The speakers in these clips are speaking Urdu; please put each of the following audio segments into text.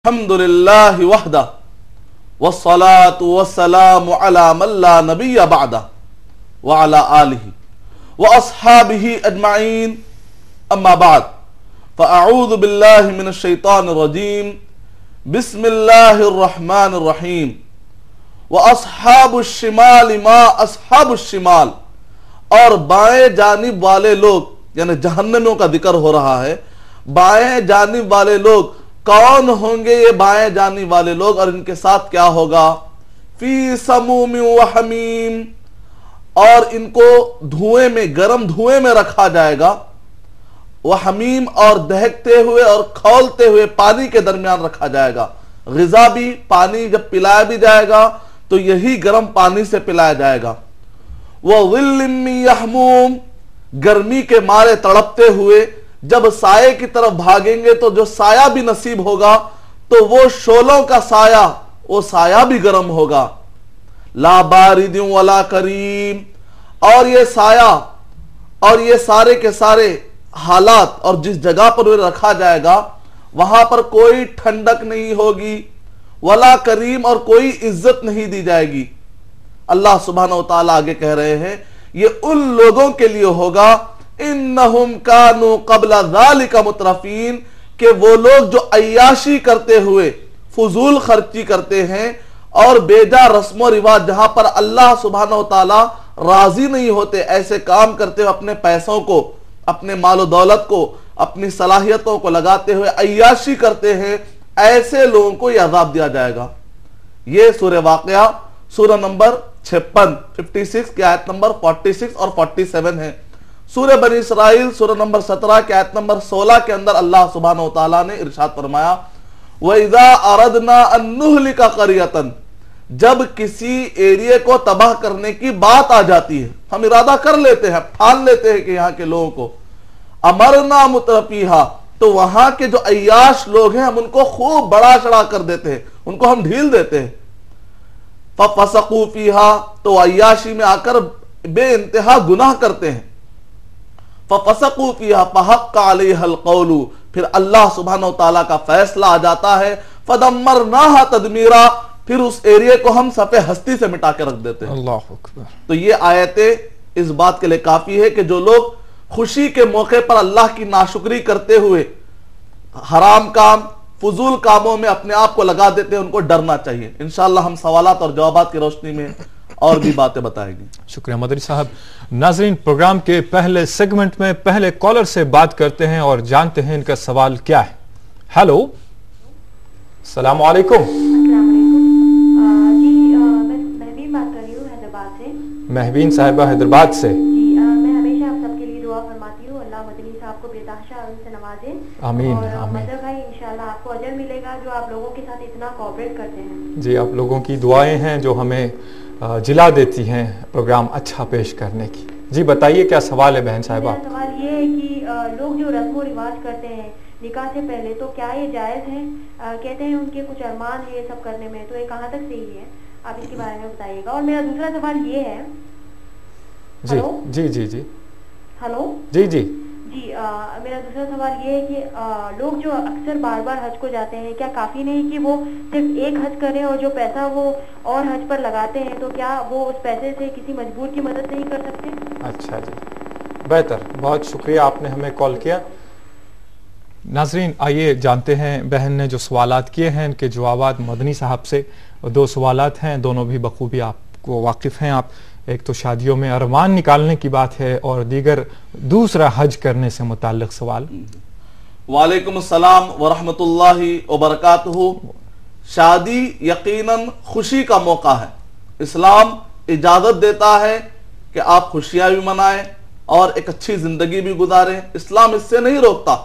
الحمدللہ وحدہ والصلاة والسلام علی من لا نبی بعدہ وعلی آلہ واصحابہ اجمعین اما بعد فاعوذ باللہ من الشیطان الرجیم بسم اللہ الرحمن الرحیم واصحاب الشمال ما اصحاب الشمال، اور بائیں جانب والے لوگ یعنی جہنمیوں کا ذکر ہو رہا ہے۔ بائیں جانب والے لوگ کون ہوں گے؟ یہ بائیں جانب والے لوگ، اور ان کے ساتھ کیا ہوگا؟ فی سموم و حمیم، اور ان کو دھوئیں میں، گرم دھوئیں میں رکھا جائے گا، وہ حمیم، اور دہکتے ہوئے اور کھولتے ہوئے پانی کے درمیان رکھا جائے گا۔ غذا بھی، پانی جب پلایا بھی جائے گا تو یہی گرم پانی سے پلایا جائے گا۔ وَظِلٍّ مِّن يَحْمُومٍ، گرمی کے مارے تڑپتے ہوئے جب سائے کی طرف بھاگیں گے تو جو سایہ بھی نصیب ہوگا تو وہ شعلوں کا سایہ، وہ سایہ بھی گرم ہوگا۔ لا بارد ولا کریم، اور یہ سایہ اور یہ سارے کے سارے حالات اور جس جگہ پر وہ رکھا جائے گا وہاں پر کوئی ٹھنڈک نہیں ہوگی، ولا کریم، اور کوئی عزت نہیں دی جائے گی۔ اللہ سبحانہ وتعالی آگے کہہ رہے ہیں یہ ان لوگوں کے لیے ہوگا انہم کانوا قبل ذالک مترفین، کہ وہ لوگ جو عیاشی کرتے ہوئے فضول خرچی کرتے ہیں اور بیجا رسم و رواج جہاں پر اللہ سبحانہ وتعالی راضی نہیں ہوتے، ایسے کام کرتے ہوئے اپنے پیسوں کو، اپنے مال و دولت کو، اپنی صلاحیتوں کو لگاتے ہوئے عیاشی کرتے ہیں، ایسے لوگوں کو یہ عذاب دیا جائے گا۔ یہ سورہ واقعہ سورہ نمبر 56 کی آیت نمبر 46 اور 47 ہے۔ سورہ بنی اسرائیل سورہ نمبر 17 کی آیت نمبر 16 کے اندر اللہ سبحانہ وتعالی نے ارشاد فرمایا وَإِذَا أَرَدْنَا أَن نُهْلِكَ قَرْيَةً، جب کسی ایریے کو تباہ کرنے کی بات آ جاتی ہے، ہم ارادہ کر لیتے ہیں، ٹھان لیتے ہیں کہ یہاں کے لوگوں کو امرنا مترفیہا، تو وہاں کے جو عیاش لوگ ہیں ہم ان کو خوب بڑا چڑھا کر دیتے ہیں، ان کو ہم ڈھیل دیتے ہیں۔ فَفَسَقُوا فِيهَا، تو عیاشی میں آ کر بے انتہا گناہ کرتے ہیں۔ فَفَسَقُوا فِيهَا فَحَقَّ عَلَيْهَا الْقَوْلُ، پھر اللہ سبحانہ وتعالی کا فیصلہ آ جاتا ہے فَدَمَّرْنَاهَا تَدْمِيرًا، پھر اس ایریے کو ہم صفِ ہستی سے مٹا کے رکھ دیتے ہیں۔ اللہ اکبر۔ تو یہ آیتیں اس بات کے لئے کافی ہے کہ جو لوگ خوشی کے موقع پر اللہ کی ناشکری کرتے ہوئے حرام کام، فضول کاموں میں اپنے آپ کو لگا دیتے ہیں، ان کو ڈرنا چاہیے۔ انشاءاللہ ہم سوالات اور جوابات کی روشنی میں اور بھی باتیں بتائیں گے۔ شکریہ مدنی صاحب۔ ناظرین، پروگرام کے پہلے سیگمنٹ میں پہلے کالر سے بات کرتے ہیں اور جانتے ہیں ان کا سوال کیا ہے۔ ہیلو، السلام علیکم۔ جی، میں مہوین بات کر رہی ہوں حیدرآباد سے۔ مہوین صاحبہ حیدرآباد سے۔ جی، میں ہمیشہ آپ سب کے لیے دعا فرماتی ہوں، اللہ مدنی صاحب کو بےتحاشا علم سے نوازے۔ آمین اور آمین۔ مدر بھائی، انشاءاللہ آپ کو اجر ملے گا جو آپ لوگوں کے ساتھ اتنا کوآپریٹ کرتے ہیں۔ جی، آپ لوگوں کی دعائیں ہیں جو ہمیں جلا دیتی ہیں پروگرام اچھا پیش کرنے کی۔ جی بتائیے کیا سوال ہے بہن صاحبہ؟ میرا سوال یہ ہے کہ لوگ جو رسم و رواج کرتے ہیں نکاح سے پہلے، تو کیا یہ جائز ہے؟ کہتے ہیں ان کے کچھ ارمان ہے یہ سب کرنے میں، تو یہ کہاں تک صحیح ہے؟ آپ اس کے بارے میں بتائیے گا۔ اور میرا دوسرا سوال یہ ہے، جی جی جی جی ہلو جی جی جی، میرا دوسرا سوال یہ ہے کہ لوگ جو اکثر بار بار حج کو جاتے ہیں، کیا کافی نہیں کہ وہ صرف ایک حج کریں اور جو پیسہ وہ اور حج پر لگاتے ہیں تو کیا وہ اس پیسے سے کسی مجبور کی مدد نہیں کر سکتے؟ اچھا جی، بہتر، بہت شکریہ آپ نے ہمیں کال کیا۔ ناظرین، آئیے جانتے ہیں بہن نے جو سوالات کیے ہیں ان کے جوابات مدنی صاحب سے۔ دو سوالات ہیں، دونوں بھی بخوبی آپ کو واقف ہیں آپ۔ ایک تو شادیوں میں ارمان نکالنے کی بات ہے اور دیگر دوسرا حج کرنے سے متعلق سوال۔ وعلیکم السلام ورحمۃ اللہ وبرکاتہ۔ شادی یقیناً خوشی کا موقع ہے، اسلام اجازت دیتا ہے کہ آپ خوشیاں بھی منائیں اور ایک اچھی زندگی بھی گزاریں، اسلام اس سے نہیں روکتا،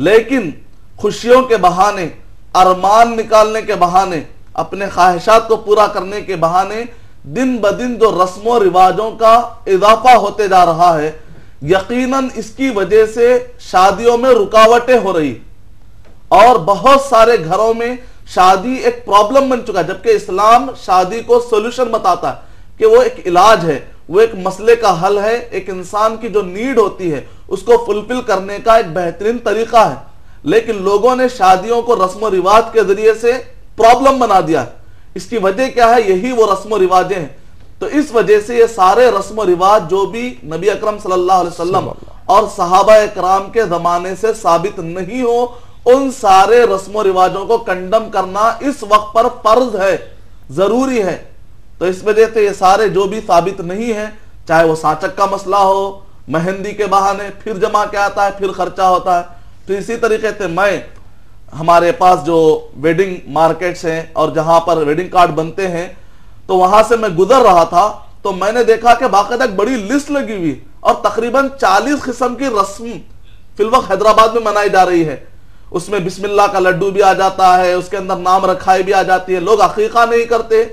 لیکن خوشیوں کے بہانے، ارمان نکالنے کے بہانے، اپنے خواہشات کو پورا کرنے کے بہانے دن بدن جو رسم و رواجوں کا اضافہ ہوتے جا رہا ہے، یقیناً اس کی وجہ سے شادیوں میں رکاوٹیں ہو رہی اور بہت سارے گھروں میں شادی ایک پرابلم بن چکا ہے، جبکہ اسلام شادی کو سولوشن بتاتا ہے کہ وہ ایک علاج ہے، وہ ایک مسئلے کا حل ہے، ایک انسان کی جو نیڈ ہوتی ہے اس کو فلفل کرنے کا ایک بہترین طریقہ ہے۔ لیکن لوگوں نے شادیوں کو رسم و رواج کے ذریعے سے پرابلم بنا دیا ہے۔ اس کی وجہ کیا ہے؟ یہی وہ رسم و رواجیں ہیں۔ تو اس وجہ سے یہ سارے رسم و رواج جو بھی نبی اکرم صلی اللہ علیہ وسلم اور صحابہ اکرام کے زمانے سے ثابت نہیں ہو، ان سارے رسم و رواجوں کو کنڈم کرنا اس وقت پر فرض ہے، ضروری ہے۔ تو اس وجہ سے یہ سارے جو بھی ثابت نہیں ہیں، چاہے وہ ساچک کا مسئلہ ہو، مہندی کے بہانے پھر جمع کیا آتا ہے، پھر خرچہ ہوتا ہے، پھر اسی طریقے سے ہمارے پاس جو ویڈنگ مارکیٹس ہیں اور جہاں پر ویڈنگ کارڈ بنتے ہیں، تو وہاں سے میں گزر رہا تھا تو میں نے دیکھا کہ باقاعدہ ایک بڑی لسٹ لگی ہوئی اور تقریباً 40 قسم کی رسم فی الوقت حیدرآباد میں منائی جا رہی ہے۔ اس میں بسم اللہ کا لڈو بھی آ جاتا ہے، اس کے اندر نام رکھائی بھی آ جاتی ہے، لوگ عقیقہ نہیں کرتے،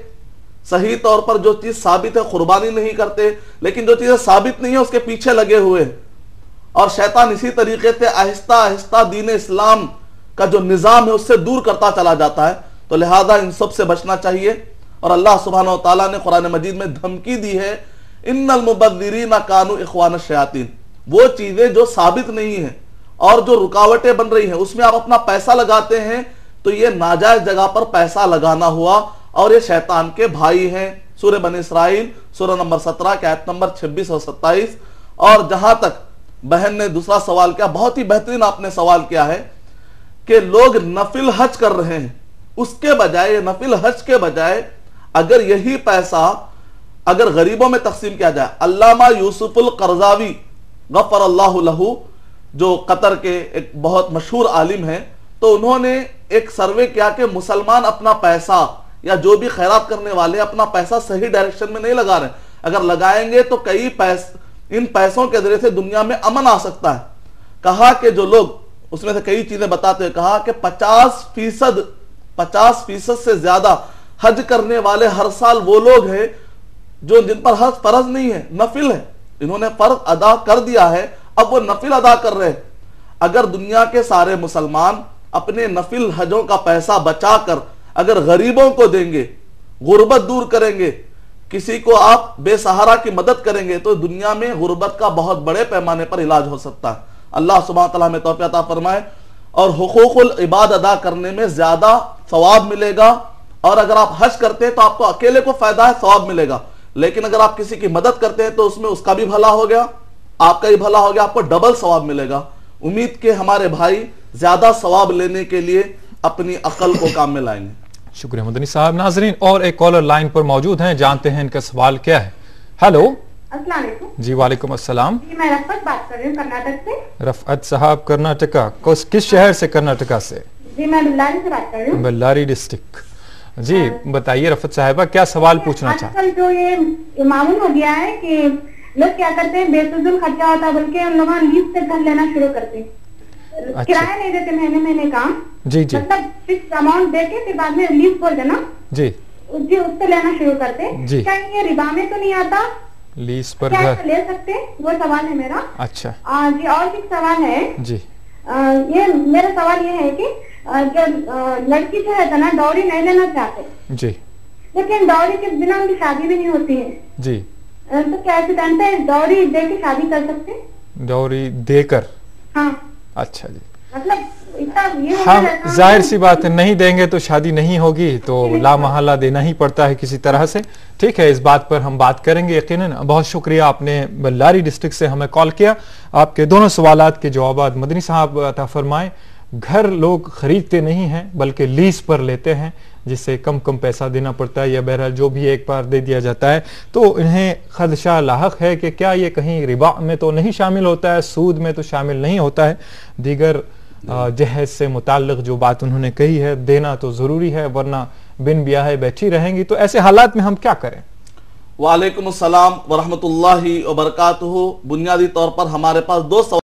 صحیح طور پر جو چیز ثابت ہے قربانی نہیں کرتے، لیکن جو چیزیں ثابت نہیں ہے اس کے پیچھے لگے ہوئے ہیں۔ اور شیطان اسی طریقے سے آہستہ آہستہ دین اسلام کا جو نظام ہے اس سے دور کرتا چلا جاتا ہے۔ تو لہذا ان سب سے بچنا چاہیے، اور اللہ سبحانہ وتعالیٰ نے قرآن مجید میں دھمکی دی ہے، ان المبذرین کانوا اخوان الشیاطین۔ وہ چیزیں جو ثابت نہیں ہیں اور جو رکاوٹیں بن رہی ہیں اس میں آپ اپنا پیسہ لگاتے ہیں تو یہ ناجائز جگہ پر پیسہ لگانا ہوا، اور یہ شیطان کے بھائی ہیں۔ سورہ بنی اسرائیل سورہ نمبر 17 کے آیت نمبر 26 اور 27۔ اور جہاں تک بہن نے دوسرا سوال کیا، بہت ہی بہترین آپ نے سوال کیا ہے کہ لوگ نفل حج کر رہے ہیں، اس کے بجائے نفل حج کے بجائے اگر یہی پیسہ اگر غریبوں میں تقسیم کیا جائے۔ علامہ یوسف القرضاوی غفر اللہ لہو، جو قطر کے ایک بہت مشہور عالم ہیں، تو انہوں نے ایک سروے کیا کہ مسلمان اپنا پیسہ یا جو بھی خیرات کرنے والے اپنا پیسہ صحیح ڈائریکشن میں نہیں لگا رہے، اگر لگائیں گے تو ان پیسوں کے ذریعے سے دنیا میں امن آ سکتا ہے۔ کہا کہ جو لوگ اس میں سے کئی چیزیں بتاتے ہیں، کہا کہ 50% سے زیادہ حج کرنے والے ہر سال وہ لوگ ہیں جو جن پر حج فرض نہیں ہے، نفل ہے، انہوں نے فرض ادا کر دیا ہے، اب وہ نفل ادا کر رہے ہیں۔ اگر دنیا کے سارے مسلمان اپنے نفل حجوں کا پیسہ بچا کر اگر غریبوں کو دیں گے، غربت دور کریں گے، کسی کو آپ بے سہارا کی مدد کریں گے، تو دنیا میں غربت کا بہت بڑے پیمانے پر علاج ہو سکتا ہے۔ اللہ سبحانہ تعالیٰ ہمیں توفیق عطا فرمائے، اور حقوق العباد ادا کرنے میں زیادہ ثواب ملے گا۔ اور اگر آپ حج کرتے ہیں تو آپ کو اکیلے کو فائدہ ہے، ثواب ملے گا، لیکن اگر آپ کسی کی مدد کرتے ہیں تو اس میں اس کا بھی بھلا ہو گیا، آپ کا بھی بھلا ہو گیا، آپ کو ڈبل ثواب ملے گا۔ امید کہ ہمارے بھائی زیادہ ثواب لینے کے لیے اپنی عقل کو کام میں لائیں گے۔ شکریہ مدنی صاحب۔ ناظرین اور ایک کالر لائن پر موجود ہیں، جانتے ہیں ان کا سوال کیا ہے۔ ہیلو، السلام علیکم۔ جی وعلیکم السلام۔ جی میں رفعت بات کر رہی ہوں کرناٹک سے۔ رفعت صاحب کرناٹکا، کس شہر سے کرناٹکا سے؟ جی میں بلاری سے بات کر رہی ہوں، بلاری ڈسٹرکٹ۔ جی بتائیے رفعت صاحبہ کیا سوال پوچھنا چاہتے ہیں؟ آج کل جو یہ معمول ہو گیا ہے کہ لوگ کیا کرتے ہیں، بے فضول خرچہ ہوتا ہے، بلکہ ان لوگ لیز سے گھر لینا شروع کرتے ہیں، کرایہ نہیں دیتے مہینے کام، جی جی مطلب فکس اماؤنٹ دے کے پھر بعد میں لیز بول دینا، جی جی اس سے لینا شروع کرتے ہیں۔ جی کیا یہ ربا میں تو نہیں آتا؟ لیز پر کیا گھر ایسا لے سکتے؟ وہ سوال ہے میرا۔ اچھا جی اور ایک سوال ہے، جی یہ میرا سوال یہ ہے کہ جو لڑکی جو ہے نا ڈوری نہیں لینا چاہتے، جی لیکن ڈوری کے بنا ان کی شادی بھی نہیں ہوتی ہے، جی تو کیا ایسے ٹائم پہ ڈوری دے کے شادی کر سکتے ہیں؟ ڈوری دے کر؟ ہاں اچھا جی، مطلب اتنا یہ ہو ہاں جاتا ہے، ظاہر سی بات ہے، نہیں دیں گے تو شادی نہیں ہوگی، تو لا محالہ دینا ہی پڑتا ہے کسی طرح سے۔ ٹھیک ہے، اس بات پر ہم بات کریں گے یقیناً۔ بہت شکریہ، آپ نے بلاری ڈسٹرکٹ سے ہمیں کال کیا۔ آپ کے دونوں سوالات کے جوابات مدنی صاحب عطا فرمائیں۔ گھر لوگ خریدتے نہیں ہیں بلکہ لیز پر لیتے ہیں، جس سے کم پیسہ دینا پڑتا ہے، یا بہرحال جو بھی ایک بار دے دیا جاتا ہے، تو انہیں خدشہ لاحق ہے کہ کیا یہ کہیں ربا میں تو نہیں شامل ہوتا ہے، سود میں تو شامل نہیں ہوتا ہے۔ دیگر جہیز سے متعلق جو بات انہوں نے کہی ہے، دینا تو ضروری ہے ورنہ بن بیاہے بیٹھی رہیں گی، تو ایسے حالات میں ہم کیا کریں؟ وعلیکم السلام ورحمۃ اللہ وبرکاتہ۔ بنیادی طور پر ہمارے پاس دو سوال